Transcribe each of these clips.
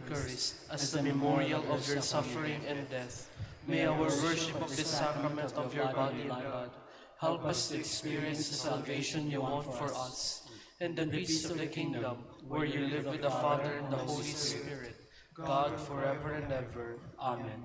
Eucharist as the memorial of your suffering and death. May our worship of this sacrament of your body and blood help us to experience the salvation you want for us, and the peace of the kingdom, where you live with the Father and the Holy Spirit, God forever and ever. Amen.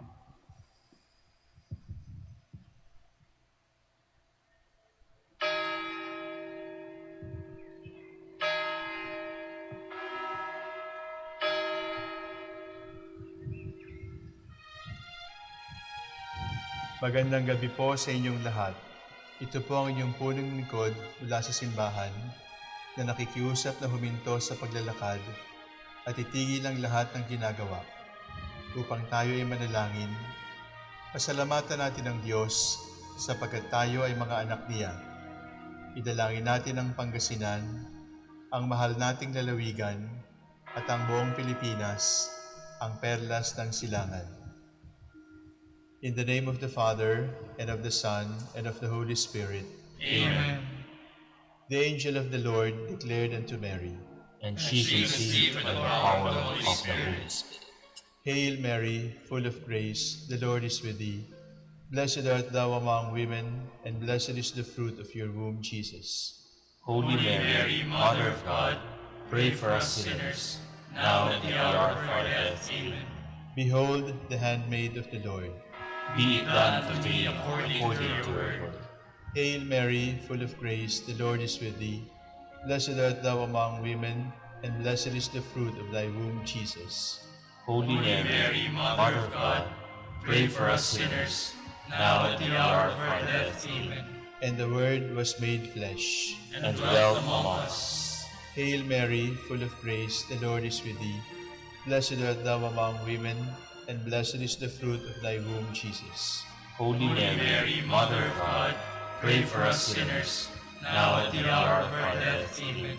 Magandang gabi po sa inyong lahat. Ito po ang inyong punong lingkod mula sa simbahan na nakikiusap na huminto sa paglalakad at itigil ang lahat ng ginagawa upang tayo ay manalangin. Pasalamatan natin ang Diyos sapagkat tayo ay mga anak niya. Idalangin natin ang Pangasinan, ang mahal nating lalawigan at ang buong Pilipinas, ang perlas ng silangan. In the name of the Father, and of the Son, and of the Holy Spirit. Amen. The angel of the Lord declared unto Mary, And she conceived by the power of the Holy Spirit. Hail Mary, full of grace, the Lord is with thee. Blessed art thou among women, and blessed is the fruit of your womb, Jesus. Holy Mary, Mother of God, pray for us sinners, now and at the hour of our death. Amen. Behold the handmaid of the Lord. Be it done to me according to your word. Hail Mary, full of grace, the Lord is with thee. Blessed art thou among women, and blessed is the fruit of thy womb, Jesus. Holy Mary, Mother of God, pray for us sinners, now and at the hour of our death. Amen. And the Word was made flesh, And dwelt among us. Hail Mary, full of grace, the Lord is with thee. Blessed art thou among women, and blessed is the fruit of thy womb, Jesus. Holy Mary, Mother of God, pray for us sinners, now and at the hour of our death. Amen.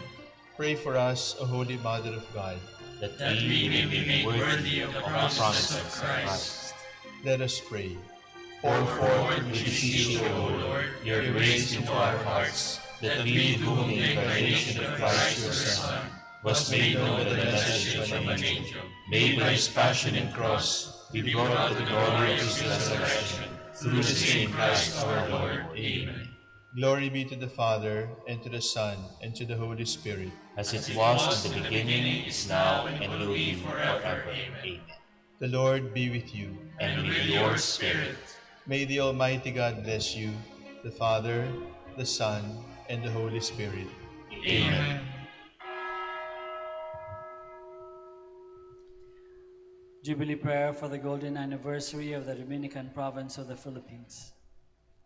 Pray for us, O Holy Mother of God. That we may be made worthy of the promises of Christ. Let us pray. Pour forth, we beseech you, O Lord, your grace into our hearts, that we, to whom the incarnation of Christ your Son was made known by the message of an angel, made by his passion and cross, be brought to the glory of his resurrection, through the same Christ our Lord. Amen. Glory be to the Father, and to the Son, and to the Holy Spirit. As it was in the beginning, is now, and will be forever. Amen. The Lord be with you. And with your spirit. May the Almighty God bless you, the Father, the Son, and the Holy Spirit. Amen. Jubilee prayer for the golden anniversary of the Dominican province of the Philippines.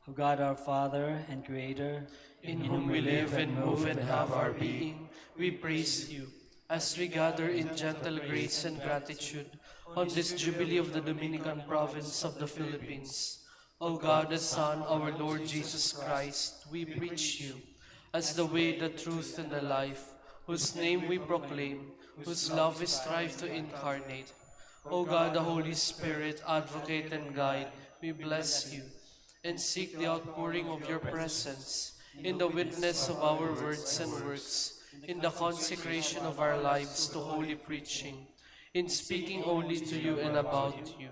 O God, our Father and Creator, In whom we live and move and have our being, we praise you as we gather in gentle grace and gratitude on this Jubilee of the Dominican province of the Philippines. O God, the Son, our Lord Jesus Christ, we preach you as the way, the truth, and the life, whose name we proclaim, whose love we strive to incarnate. O God, the Holy Spirit, advocate and guide, we bless you and seek the outpouring of your presence in the witness of our words and works, in the consecration of our lives to holy preaching, in speaking only to you and about you.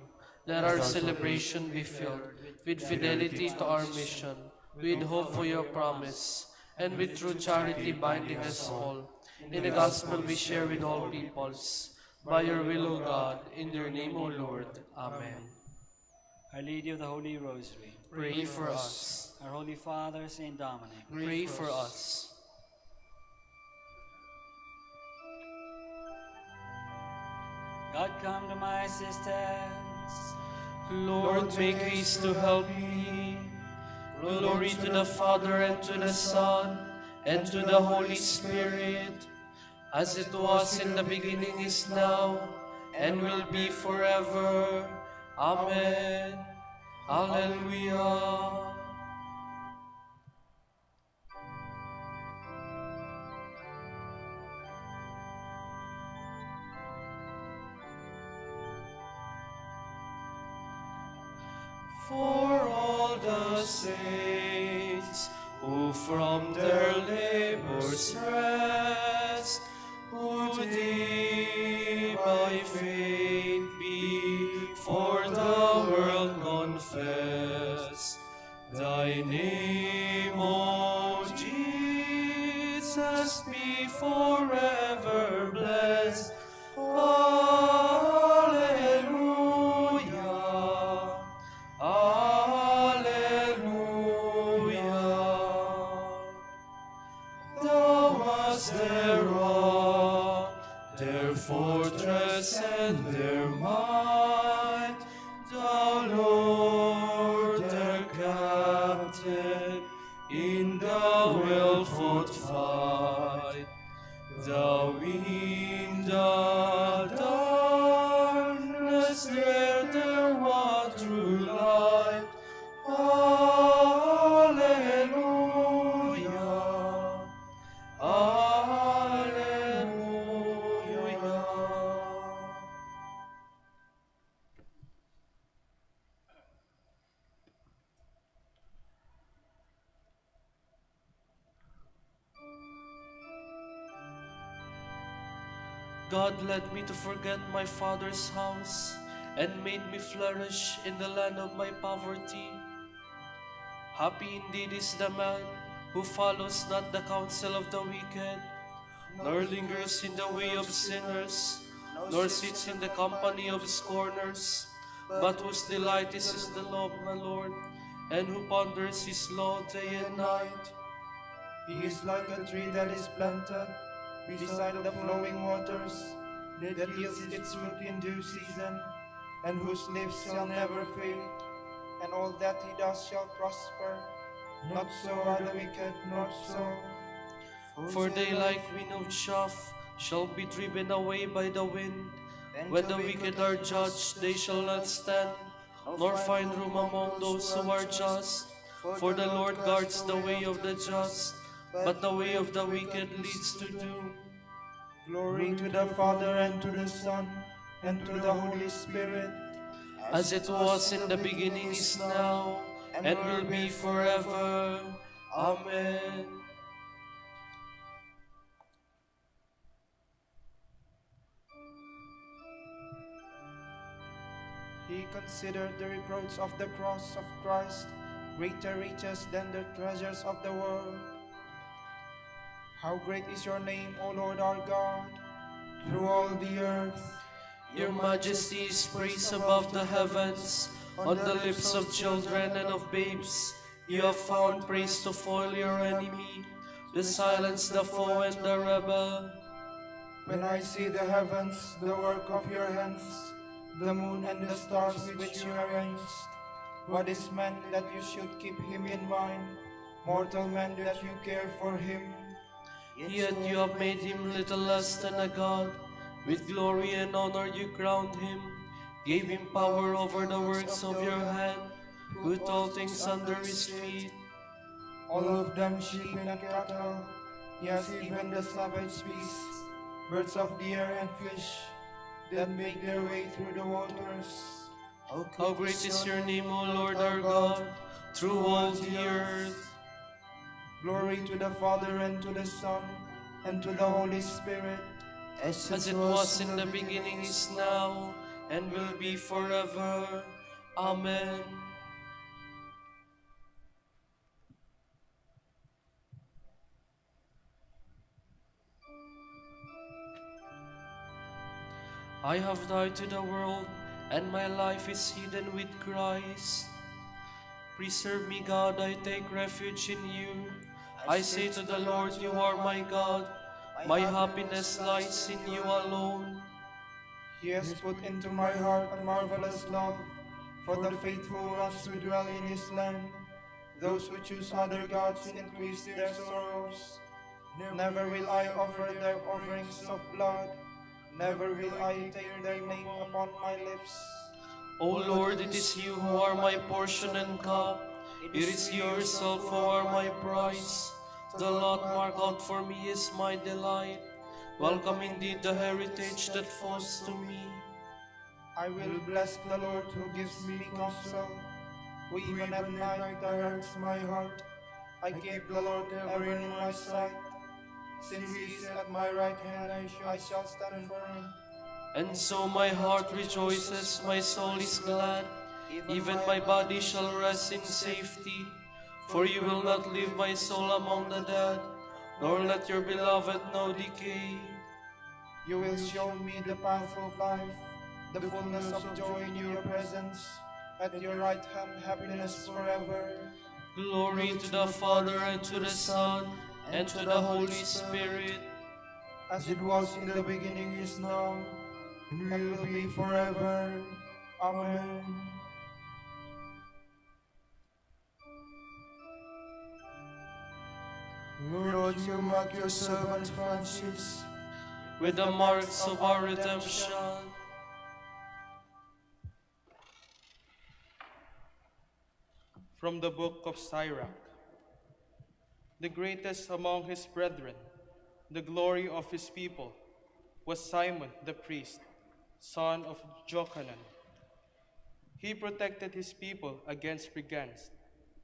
Let our celebration be filled with fidelity to our mission, with hope for your promise, and with true charity binding us all. In the gospel we share with all peoples. By your will, O God, in your name, O Lord. Amen. Our Lady of the Holy Rosary, Pray for us. our Holy Father, Saint Dominic, Pray for us. God, come to my assistance. Lord, make haste to help me. Glory to the Father, and to the Son, and to the Holy Spirit, as it was in the beginning, is now, and will be forever. Amen. Alleluia. For all the saints who from their labors rest, who thee by faith confess. Thy name, O Jesus, be forever blessed. Alleluia. Alleluia. Thou wast their rock, their fortress and their might, the Lord their captain in the well-fought fight. The wind, the darkness, there was true light. Alleluia. Alleluia. God led me to forget my father's house and made me flourish in the land of my poverty. Happy indeed is the man who follows not the counsel of the wicked, nor lingers in the way of sinners, nor sits in the company of scorners, but whose delight is the law of the Lord, and who ponders his law day and night. He is like a tree that is planted beside the flowing waters, that yields its fruit in due season, and whose leaves shall never fade, and all that he does shall prosper. Not so are the wicked, not so. For they like wind of chaff shall be driven away by the wind. When the wicked are judged, they shall not stand, nor find room among those who are just. For the Lord guards the way of the just, but the way of the wicked leads to doom. Glory to the Father, and to the Son, and to the Holy Spirit, As it was in the beginning, is now, and will be forever. Amen. He considered the reproach of the cross of Christ greater riches than the treasures of the world. How great is your name, O Lord our God, through all the earth. Your majesty is praised above the heavens. On the lips of children and of babes, you have found praise to foil your enemy, to silence the foe and the rebel. When I see the heavens, the work of your hands, the moon and the stars which you arranged, what is man that you should keep him in mind, mortal man that you care for him? Yet you have made him little less than a god. With glory and honor you crowned him, gave him power over the works of your hand, put all things under his feet. All of them sheep and cattle, yes, even the savage beasts, birds of the air and fish, that make their way through the waters. How great is your name, O Lord our God, through all the earth. Glory to the Father, and to the Son, and to the Holy Spirit, As it was in the beginning, is now, and will be forever. Amen. I have died to the world, and my life is hidden with Christ. Preserve me, God, I take refuge in you. I say to the Lord, you are my God. My happiness lies in you alone. He has put into my heart a marvelous love for the faithful ones who dwell in his land. Those who choose other gods increase their sorrows. Never will I offer their offerings of blood. Never will I take their name upon my lips. O Lord, it is you who are my portion and cup. It is you yourself who are my prize. The lot marked out for me is my delight. Welcome indeed the heritage that falls to me. I will bless the Lord who gives me counsel, who even at night directs my heart. I keep the Lord ever in my sight. Since he is at my right hand, I shall stand firm. And so my heart rejoices, my soul is glad. Even my body shall rest in safety, for you will not leave my soul among the dead, nor let your beloved know decay. You will show me the path of life, the fullness of joy in your presence. At your right hand, happiness forever. Glory to the Father, and to the Son, and to the Holy Spirit. As it was in the beginning, is now, and will be forever. Amen. Lord, you mark your servant Francis With the marks of our redemption. From the book of Sirach. The greatest among his brethren, the glory of his people, was Simon the priest, son of Jochanan. He protected his people against brigands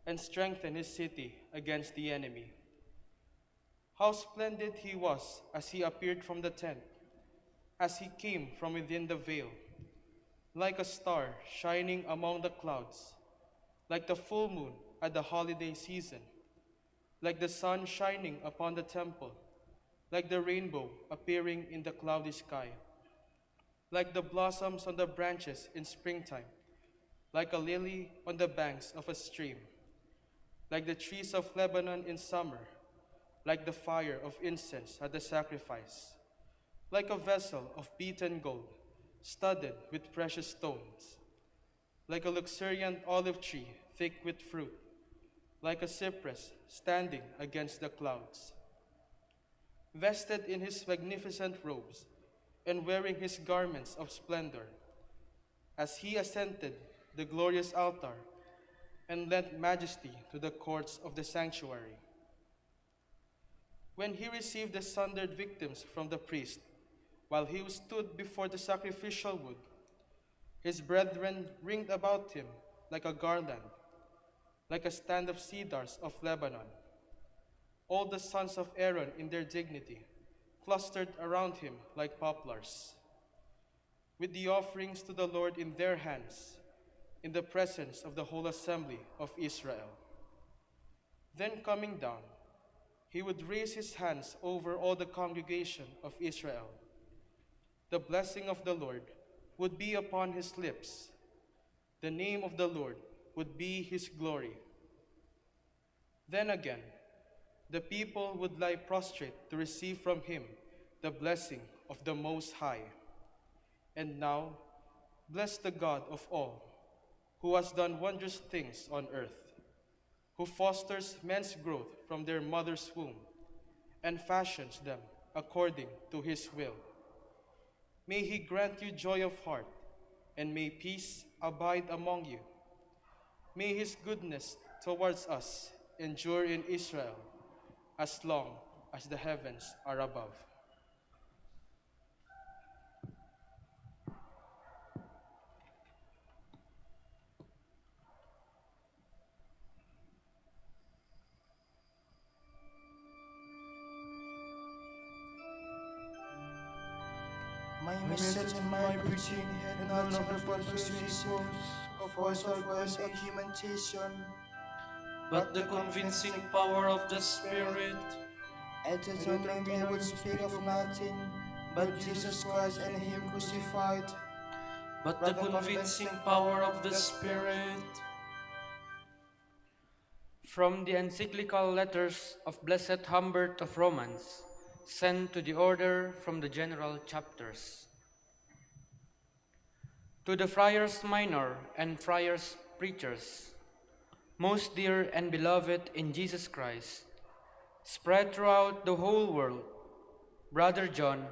and strengthened his city against the enemy. How splendid he was as he appeared from the tent, as he came from within the veil, like a star shining among the clouds, like the full moon at the holiday season, like the sun shining upon the temple, like the rainbow appearing in the cloudy sky, like the blossoms on the branches in springtime, like a lily on the banks of a stream, like the trees of Lebanon in summer, like the fire of incense at the sacrifice, like a vessel of beaten gold, studded with precious stones, like a luxuriant olive tree thick with fruit, like a cypress standing against the clouds. Vested in his magnificent robes and wearing his garments of splendor, as he ascended the glorious altar and lent majesty to the courts of the sanctuary. When he received the sundered victims from the priest, while he stood before the sacrificial wood, his brethren ringed about him like a garland, like a stand of cedars of Lebanon. All the sons of Aaron in their dignity clustered around him like poplars, with the offerings to the Lord in their hands, in the presence of the whole assembly of Israel. Then coming down, he would raise his hands over all the congregation of Israel. The blessing of the Lord would be upon his lips. The name of the Lord would be his glory. Then again, the people would lie prostrate to receive from him the blessing of the Most High. And now, bless the God of all, who has done wondrous things on earth, who fosters men's growth from their mother's womb and fashions them according to his will. May he grant you joy of heart, and may peace abide among you. May his goodness towards us endure in Israel as long as the heavens are above. My message and my preaching had none of the persuasive of voice of words and humanization, But the convincing power of the Spirit. at the time they would speak of nothing but Jesus Christ and him crucified. But the convincing power of the Spirit. From the encyclical letters of Blessed Humbert of Romans, sent to the order from the general chapters. To the friars minor and friars preachers, most dear and beloved in Jesus Christ, spread throughout the whole world, Brother John,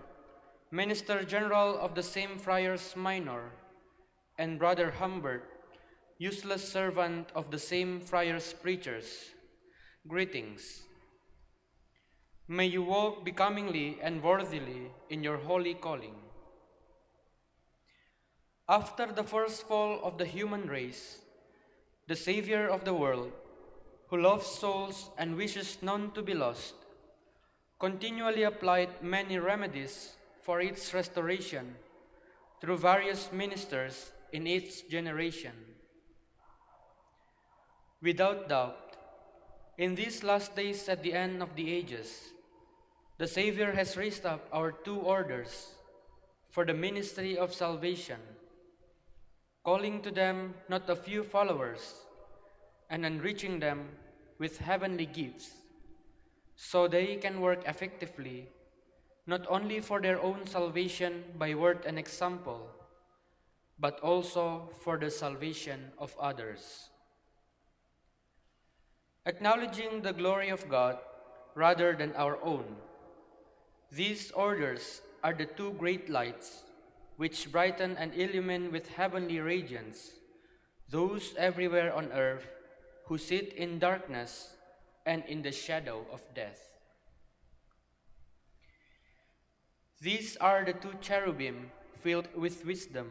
Minister General of the same friars minor, and Brother Humbert, useless servant of the same friars preachers, greetings. May you walk becomingly and worthily in your holy calling. After the first fall of the human race, the Savior of the world, who loves souls and wishes none to be lost, continually applied many remedies for its restoration through various ministers in each generation. Without doubt, in these last days at the end of the ages, the Savior has raised up our two orders for the ministry of salvation, calling to them not a few followers and enriching them with heavenly gifts, so they can work effectively not only for their own salvation by word and example, but also for the salvation of others. Acknowledging the glory of God rather than our own, these orders are the two great lights which brighten and illumine with heavenly radiance those everywhere on earth who sit in darkness and in the shadow of death. These are the two cherubim filled with wisdom,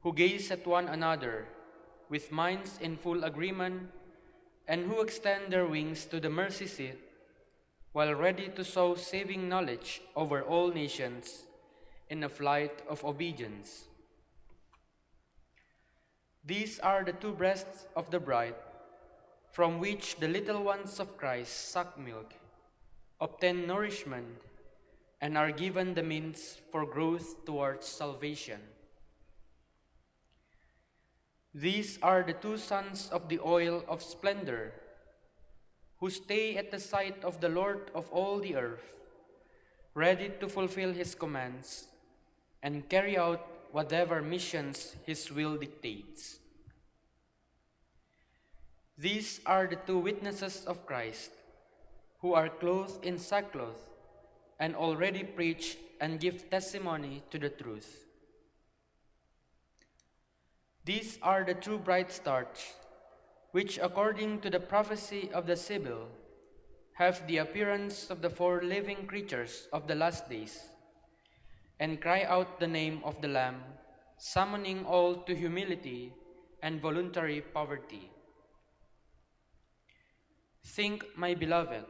who gaze at one another with minds in full agreement and who extend their wings to the mercy seat while ready to sow saving knowledge over all nations in a flight of obedience. These are the two breasts of the bride, from which the little ones of Christ suck milk, obtain nourishment, and are given the means for growth towards salvation. These are the two sons of the oil of splendor, who stay at the side of the Lord of all the earth, ready to fulfill his commands and carry out whatever missions his will dictates. These are the two witnesses of Christ, who are clothed in sackcloth and already preach and give testimony to the truth. These are the two bright stars, which according to the prophecy of the Sibyl, have the appearance of the four living creatures of the last days, and cry out the name of the Lamb, summoning all to humility and voluntary poverty. Think, my beloved,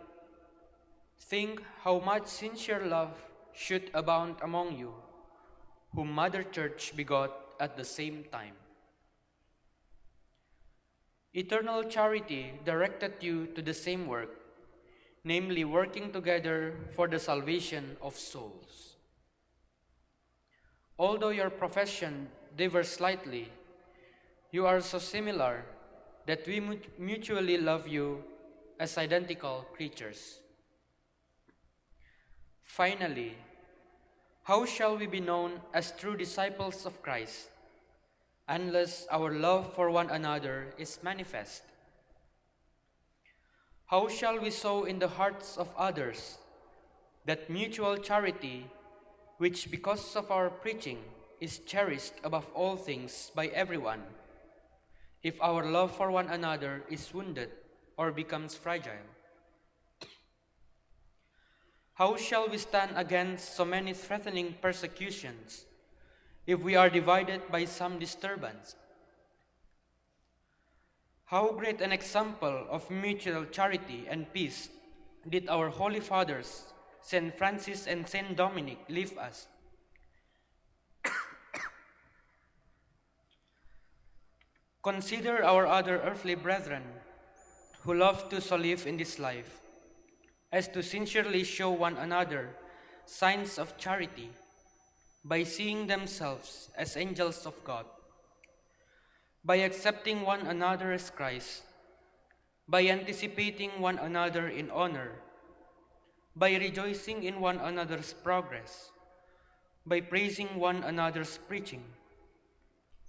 think how much sincere love should abound among you, whom Mother Church begot at the same time. Eternal charity directed you to the same work, namely working together for the salvation of souls. Although your profession differs slightly, you are so similar that we mutually love you as identical creatures. Finally, how shall we be known as true disciples of Christ unless our love for one another is manifest? How shall we sow in the hearts of others that mutual charity which because of our preaching is cherished above all things by everyone, if our love for one another is wounded or becomes fragile? How shall we stand against so many threatening persecutions if we are divided by some disturbance? How great an example of mutual charity and peace did our Holy Fathers, St. Francis and St. Dominic, leave us? Consider our other earthly brethren who love to so live in this life, as to sincerely show one another signs of charity by seeing themselves as angels of God, by accepting one another as Christ, by anticipating one another in honor, by rejoicing in one another's progress, by praising one another's preaching,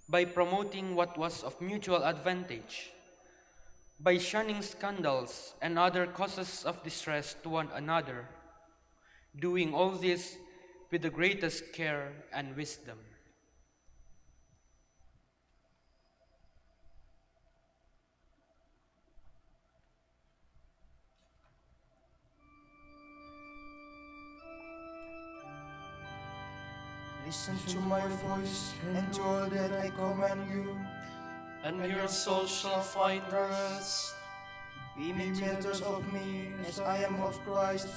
by promoting what was of mutual advantage, by shunning scandals and other causes of distress to one another, doing all this with the greatest care and wisdom. Listen to my voice and to all that I command you. And your soul shall find rest, Be imitators of me as I am of Christ.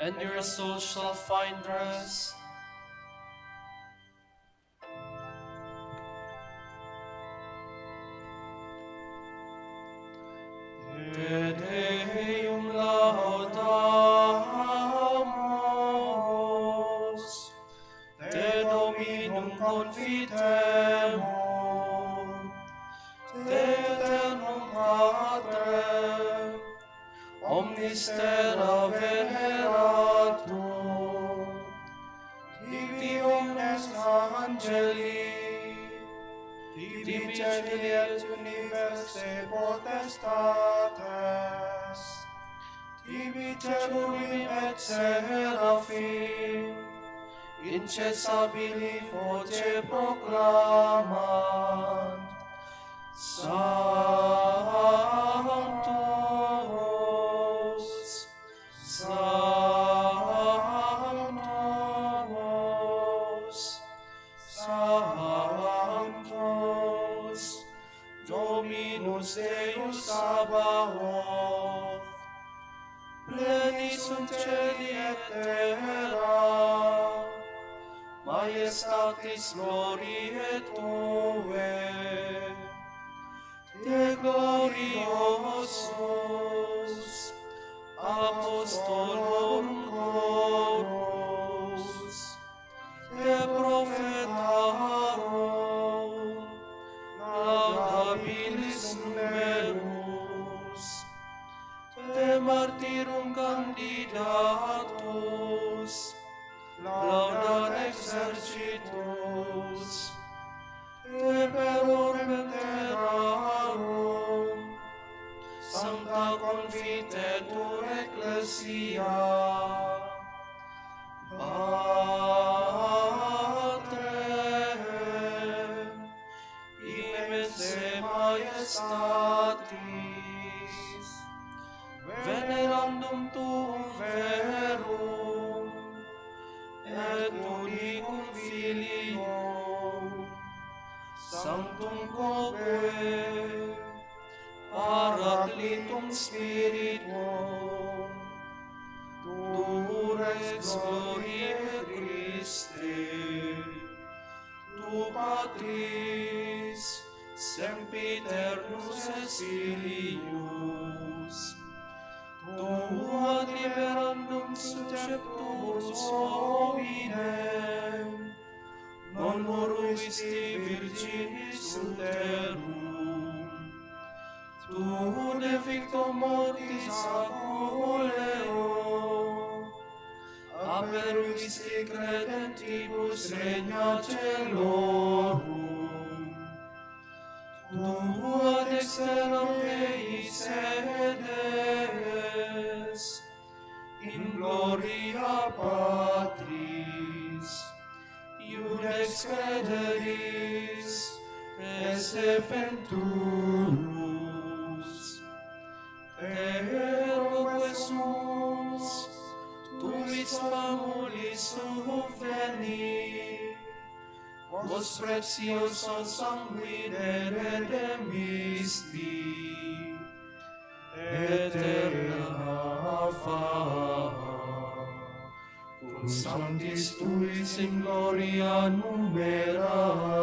and your soul shall find rest. confitemo, te eternum Patrem, omnis terra veneratur, Dicti omnes angeli, Dicti et universae potestates, Tibi cherubim et seraphim, incessabili voce proclamant, Sanctus, Sanctus, Sanctus, Dominus Deus Sabaoth, pleni sunt celi et terra, Majestatis gloriae Tuae, de gloriosus apostolorum chorus, de prophetarum laudabilis numerus, de martyrum candidatus, laudat exercitus, de perorem terrarum, sancta confitetur ecclesia, Patrem, immense majestatis, venerandum tuum verum, et unicum Filium, Sanctum Coque, Paraclitum Spiritum, Tu Rex Gloriae Christe, Tu Patris, Sempiternus et Filius, Tu ad liberandum subjectus hominem, non moruisti virginis uterum, Tu de victo mortis aculeo, aperuisti credentibus regna celorum, Tu ad exteram Dei sedes, in gloria Patris, iudex crederis, esse venturus, eroque sumus, tuis famulis subveni, vos precioso sanguine redemisti, eterna fama, cum sanctis tuis in gloria numerari.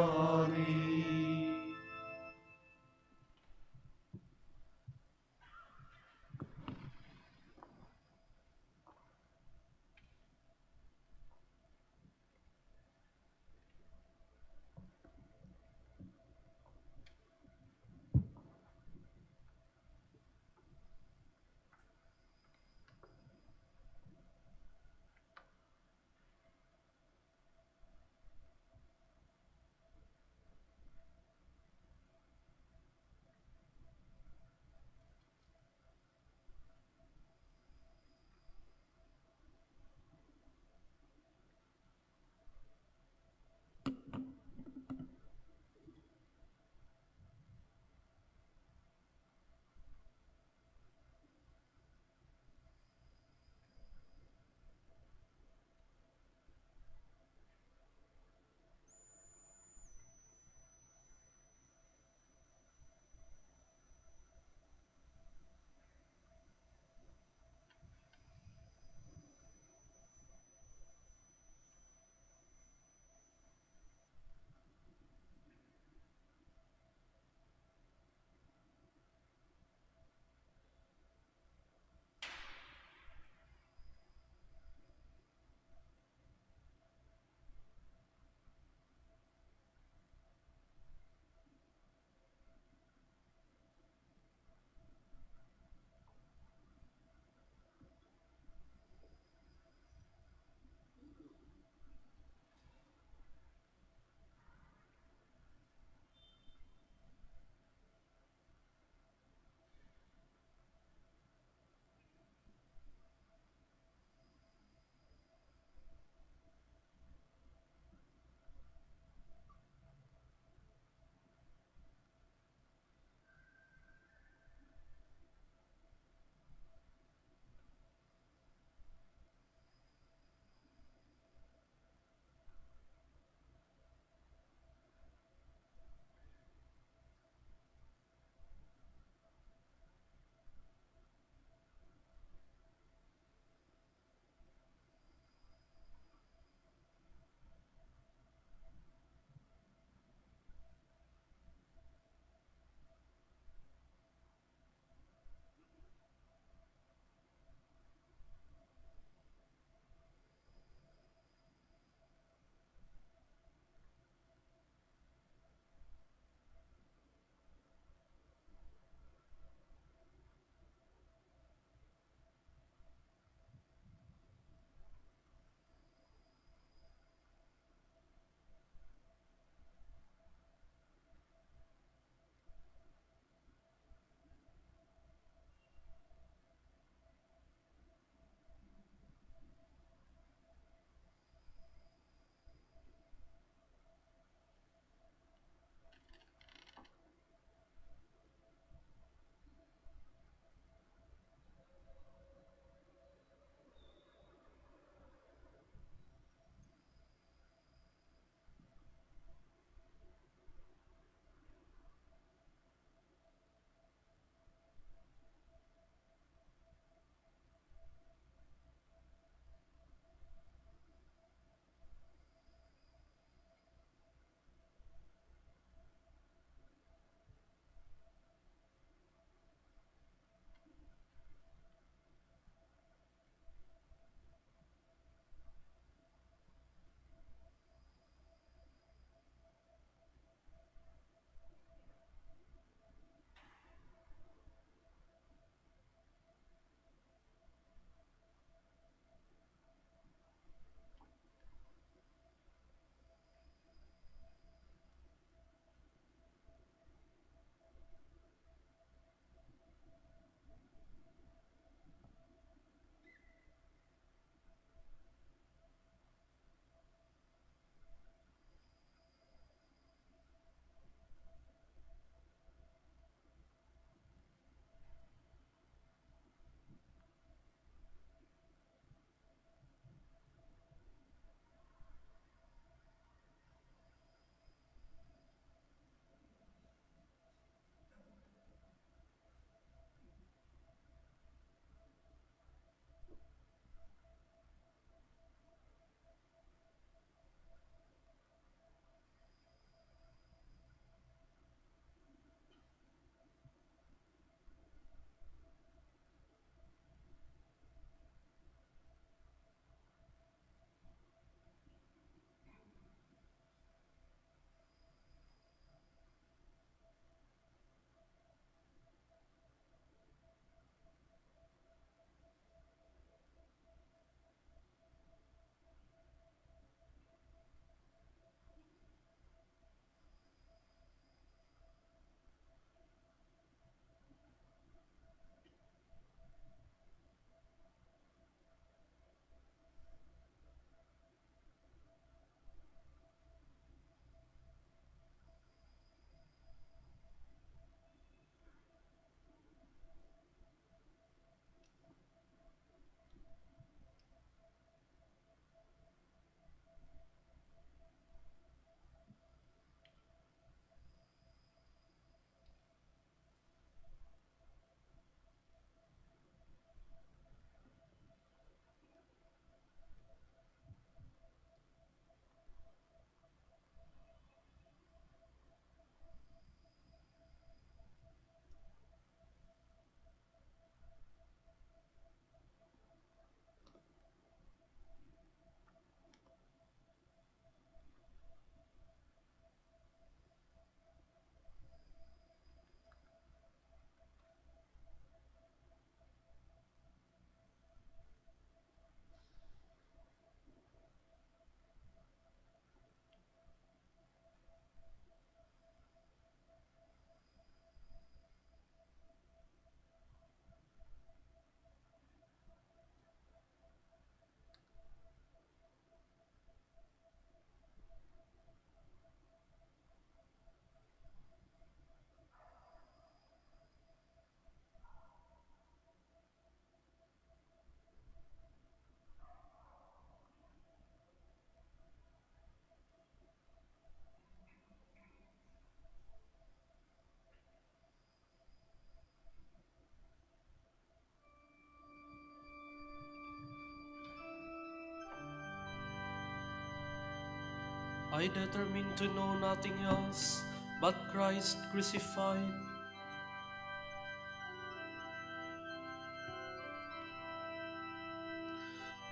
I determined to know nothing else but Christ crucified.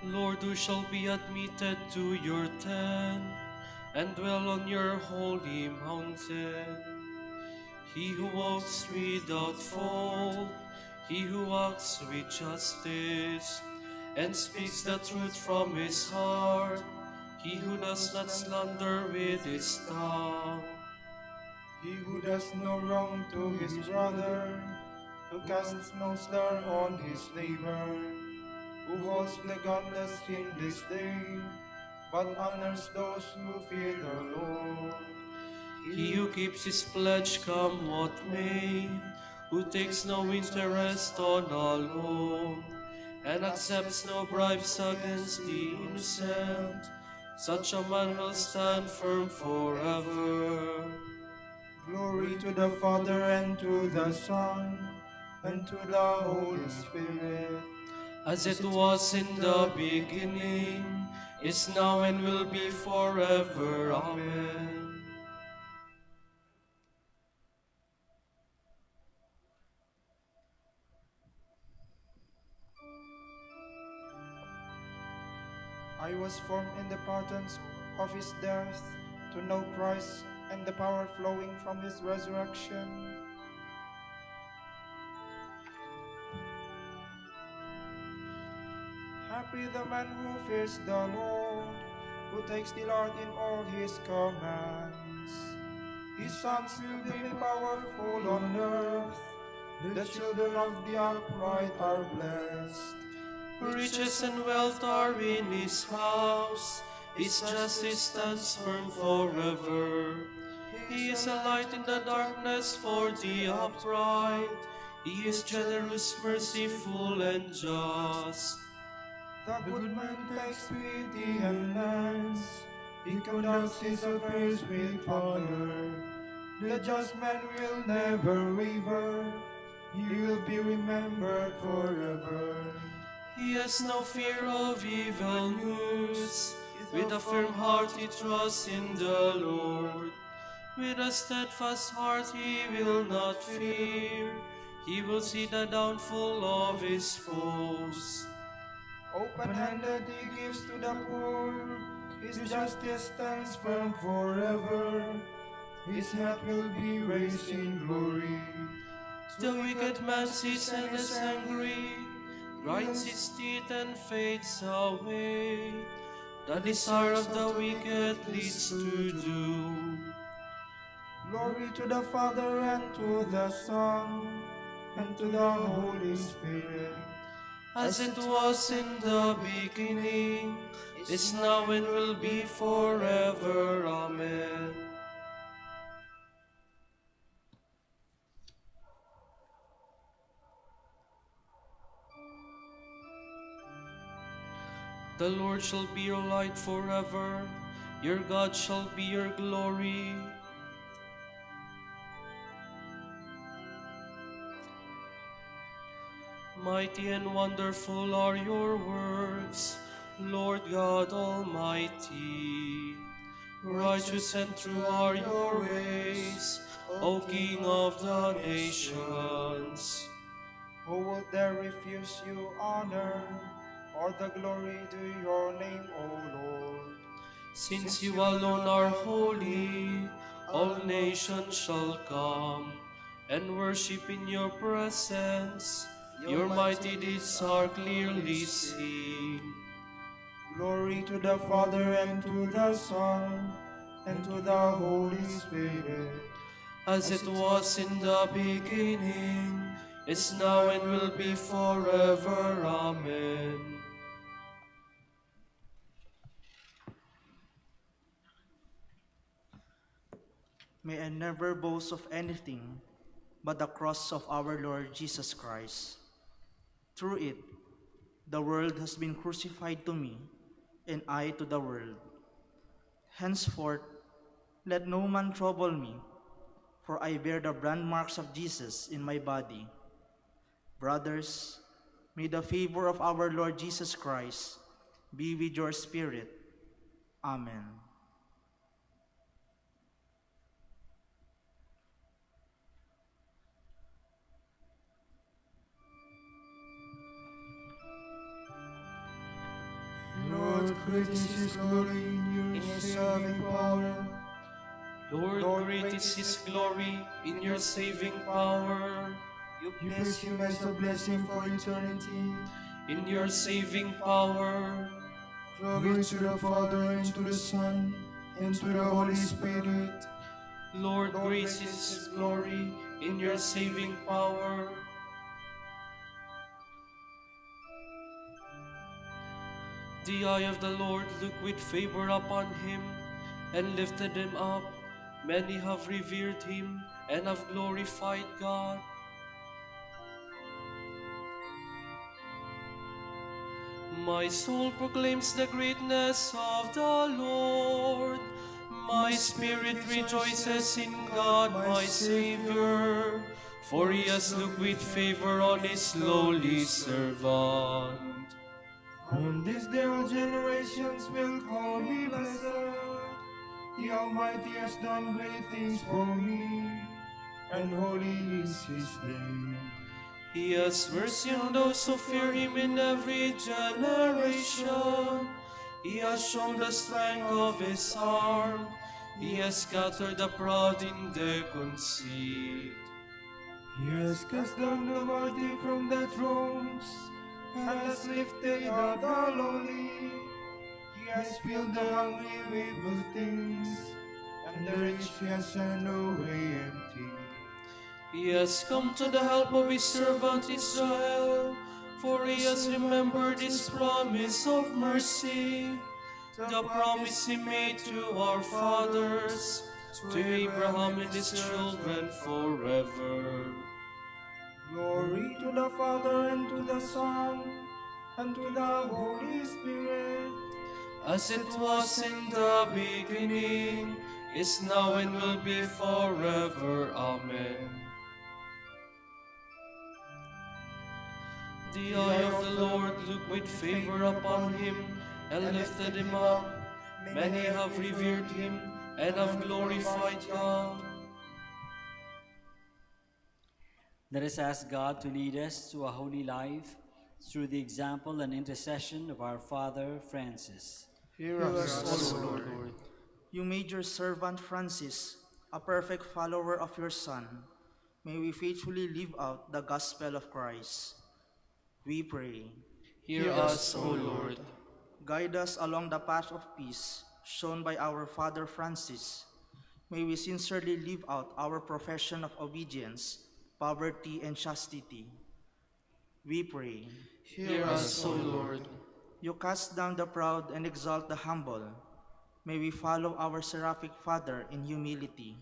Lord, who shall be admitted to your tent and dwell on your holy mountain? He who walks without fault, he who acts with justice, and speaks the truth from his heart, he who does not slander with his tongue. He who does no wrong to his brother, who casts no slur on his neighbor, who holds the godless in this day, but honors those who fear the Lord. He who keeps his pledge come what may, who takes no interest on a loan, and accepts no bribes against the innocent, such a man will stand firm forever. Glory to the Father, and to the Son, and to the Holy Spirit, As it was in the beginning, is now, and will be forever. Amen. I was formed in the patterns of his death, to know Christ and the power flowing from his resurrection. Happy the man who fears the Lord, who takes delight in all his commands. His sons will be powerful on earth, the children of the upright are blessed. Riches and wealth are in his house, his justice stands firm forever. He is a light in the darkness for the upright. He is generous, merciful, and just. The good man takes pity and lands, he conducts his affairs with honor. The just man will never waver, he will be remembered forever. He has no fear of evil news. With a firm heart he trusts in the Lord. With a steadfast heart he will not fear. He will see the downfall of his foes. Open-handed he gives to the poor, his justice stands firm forever. His head will be raised in glory. The wicked man sits and is angry, grinds his teeth and fades away. The desire of the wicked leads to doom. Glory to the Father, and to the Son, and to the Holy Spirit, As it was in the beginning, is now, and will be forever. Amen. The Lord shall be your light forever, your God shall be your glory. Mighty and wonderful are your works, Lord God Almighty. Righteous and true are your ways, O King of the nations. who will dare refuse you honor, or the glory to your name, O Lord? Since you alone are holy, all nations shall come and worship in your presence. Your mighty deeds are clearly seen. Glory to the Father, and to the Son, and to the Holy Spirit, As it was in the beginning, is now, and will be forever. Amen. May I never boast of anything but the cross of our Lord Jesus Christ. Through it, the world has been crucified to me, and I to the world. Henceforth, let no man trouble me, for I bear the brand marks of Jesus in my body. Brothers, may the favor of our Lord Jesus Christ be with your spirit. Amen. Lord, great is his glory in your saving power. Lord, great is his glory in your saving power. You place him as a blessing for eternity. In your saving power. Glory to the Father, and to the Son, and to the Holy Spirit. Lord, great is his glory in your saving power. The eye of the Lord looked with favor upon him, and lifted him up. Many have revered him, and have glorified God. My soul proclaims the greatness of the Lord. My spirit rejoices in God my Savior, for he has looked with favor on his lowly servant. On this day all generations will call me blessed. The Almighty has done great things for me, and holy is his name. He has mercy on those who fear him in every generation. He has shown the strength of his arm. He has scattered the proud in their conceit. He has cast down the mighty from their thrones, and has lifted up the lowly. He has filled the hungry with good things, and the rich he has sent away empty. He has come to the help of his servant Israel, for he has remembered his promise of mercy, the promise he made to our fathers, to Abraham and his children forever. Glory to the Father, and to the Son, and to the Holy Spirit. As it was in the beginning, is now, and will be forever. Amen. The eye of the Lord looked with favor upon him, and lifted him up. Many have revered him, and have glorified God. Let us ask God to lead us to a holy life through the example and intercession of our Father Francis. Hear us, O Lord. You made your servant Francis a perfect follower of your Son. May we faithfully live out the gospel of Christ. We pray. Hear us, O Lord. Guide us along the path of peace shown by our Father Francis. May we sincerely live out our profession of obedience, poverty, and chastity. We pray. Hear us, O Lord. You cast down the proud and exalt the humble. May we follow our seraphic Father in humility.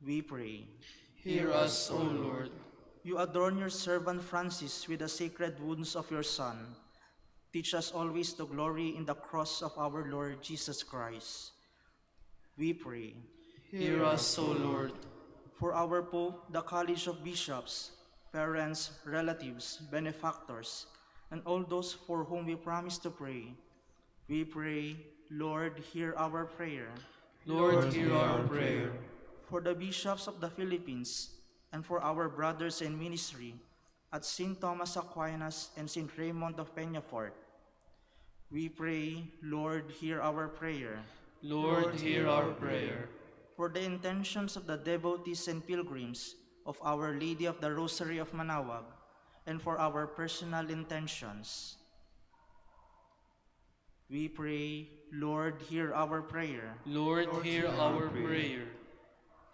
We pray. Hear us, O Lord. You adorn your servant Francis with the sacred wounds of your Son. Teach us always to glory in the cross of our Lord Jesus Christ. We pray. Hear us, O Lord. For our Pope, the College of Bishops, parents, relatives, benefactors, and all those for whom we promise to pray, we pray, Lord, hear our prayer. Lord, hear our prayer. For the bishops of the Philippines, and for our brothers in ministry at St. Thomas Aquinas and St. Raymond of Peñafort, we pray, Lord, hear our prayer. Lord, hear our prayer. For the intentions of the devotees and pilgrims of Our Lady of the Rosary of Manaoag, and for our personal intentions, we pray, Lord, hear our prayer. Lord, hear our prayer.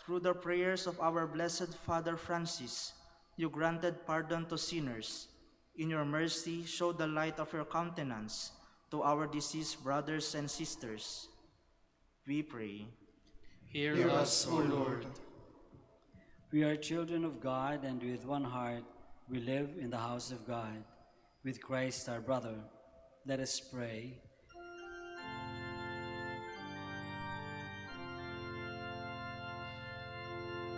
Through the prayers of our Blessed Father Francis, you granted pardon to sinners. In your mercy, show the light of your countenance to our deceased brothers and sisters. We pray. Hear us, O Lord. We are children of God, and with one heart we live in the house of God, with Christ our brother. Let us pray.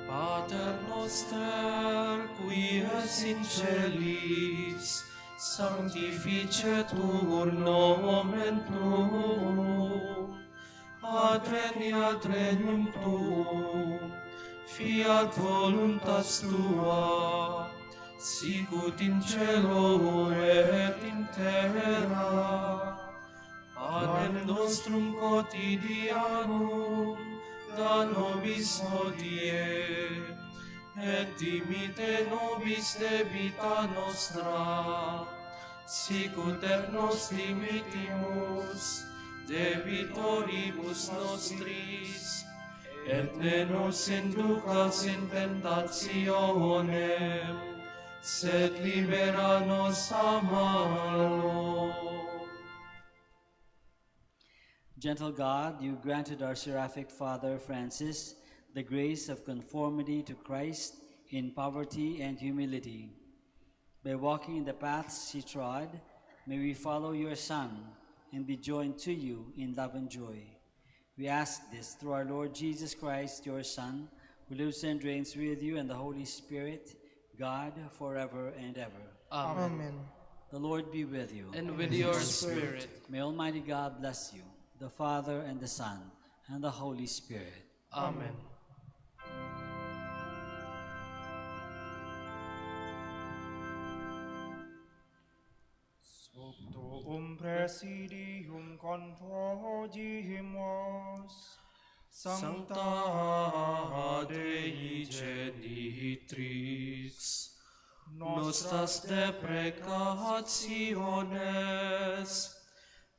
Pater noster, qui es in celis, sanctificetur nomen tuum, adveniat regnum tuum, fiat voluntas tua, sicut in cielo et in terra. nostrum quotidianum da nobis hodie, et dimite nobis debita nostra, sicut et nos dimitimus debitoribus nostris, et ne nos inducas in tentationem, sed libera nos a malo. Gentle God, you granted our seraphic Father Francis the grace of conformity to Christ in poverty and humility. By walking in the paths he trod, may we follow your Son and be joined to you in love and joy. We ask this through our Lord Jesus Christ, your Son, who lives and reigns with you and the Holy Spirit, God, forever and ever. Amen. Amen. The Lord be with you. And with your spirit. May Almighty God bless you, the Father and the Son and the Holy Spirit. Amen. Suctuum presidium confogimus, Sancta Dei Genitrix, nostras deprecationes,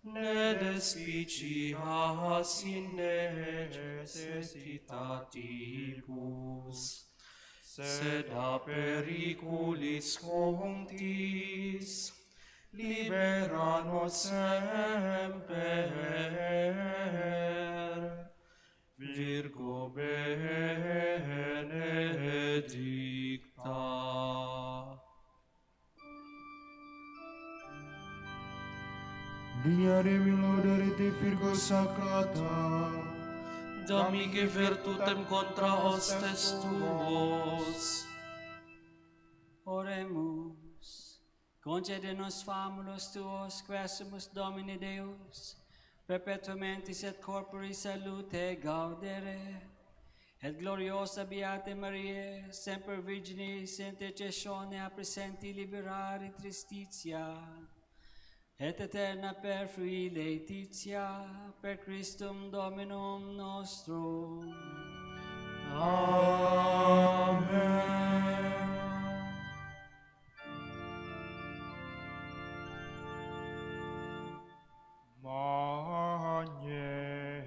ne despicias in necessitatibus, sed a periculis contis, libera nos semper, Virgo benedicta. Diaremi laudarete Virgo sacrata, Damige virtutem contra hostes tuos. Oremus. Concede nos famulos tuos, quesumus Domini Deus, perpetuamentis et corpori salute gaudere, et gloriosa Beate Mariae, semper Virginis intercessione a presenti liberare tristitia, et eterna perfui laetitia, per Christum Dominum nostrum. Amen. Magne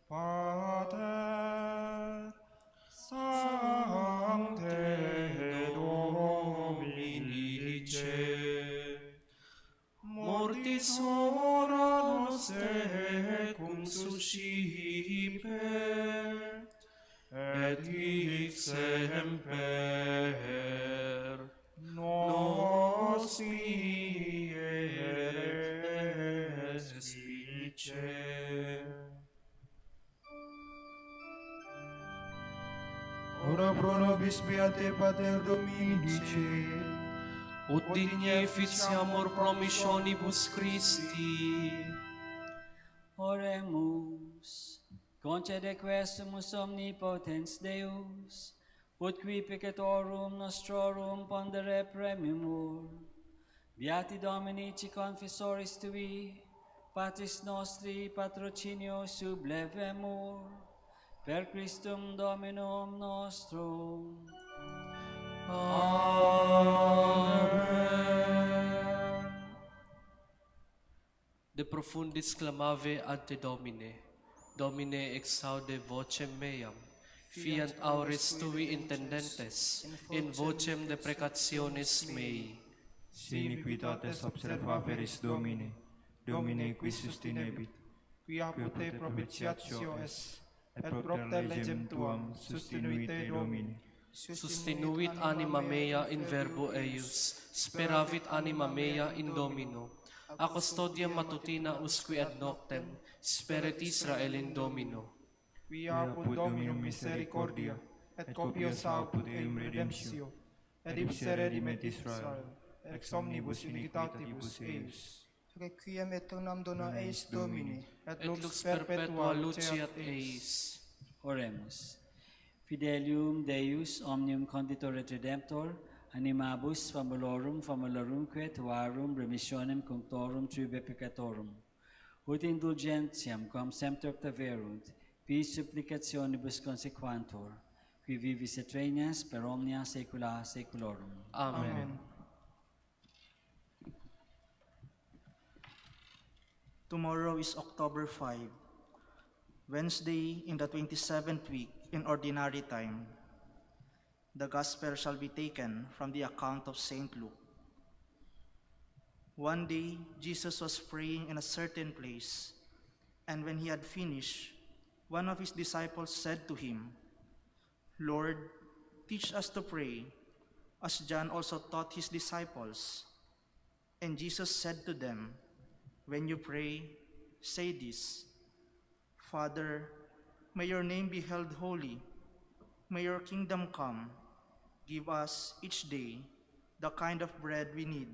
Pater Sancte Dominice Mortis hora nostre cum suscipe et hic semper nos Ora pro nobis beate Pater Dominici, Ut digne efficiamur promissionibus Christi. Oremus. Concede quesumus omnipotens Deus, ut qui peccatorum nostrorum pondere premimur. Beati Dominici confessoris tui, Patris nostri patrocinio sublevemur, per Christum Dominum nostrum. Amen. De profundis clamave ante Domine, Domine exaude vocem meam, fiant aures tui intendentes, in vocem deprecationis mei. Siniquitates observaveris Domine, Domine qui sustinebit, qui apud propitiatio est, et propter legem tuam sustinuite Domine. Sustinuit anima mea in verbo eius, speravit anima mea in Domino. A custodia matutina usque ad noctem, speret Israel in Domino. Qui apud Dominum misericordia, et copiosa apud eum redemptio, et ipse redimet Israel, ex omnibus iniquitatibus eius. Requiem aeternam dona eis Domini, Et lux perpetua luceat eis. Oremus. Fidelium Deus omnium conditor et redemptor, animabus famulorumque tuarum remissionem cunctorum tribe peccatorum. Ut indulgentiam quam semper obtaverunt, pis supplicationibus consequantur, qui vivis et regnas per omnia saecula saeculorum. Amen. Tomorrow is October 5, Wednesday in the 27th week in ordinary time. The Gospel shall be taken from the account of St. Luke. One day, Jesus was praying in a certain place, and when he had finished, one of his disciples said to him, "Lord, teach us to pray, as John also taught his disciples." And Jesus said to them, "When you pray, say this: Father, may your name be held holy. May your kingdom come. Give us each day the kind of bread we need,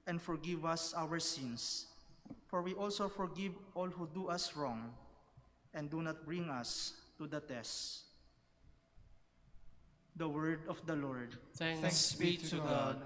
and forgive us our sins, for we also forgive all who do us wrong, and do not bring us to the test." The word of the Lord. Thanks be to God.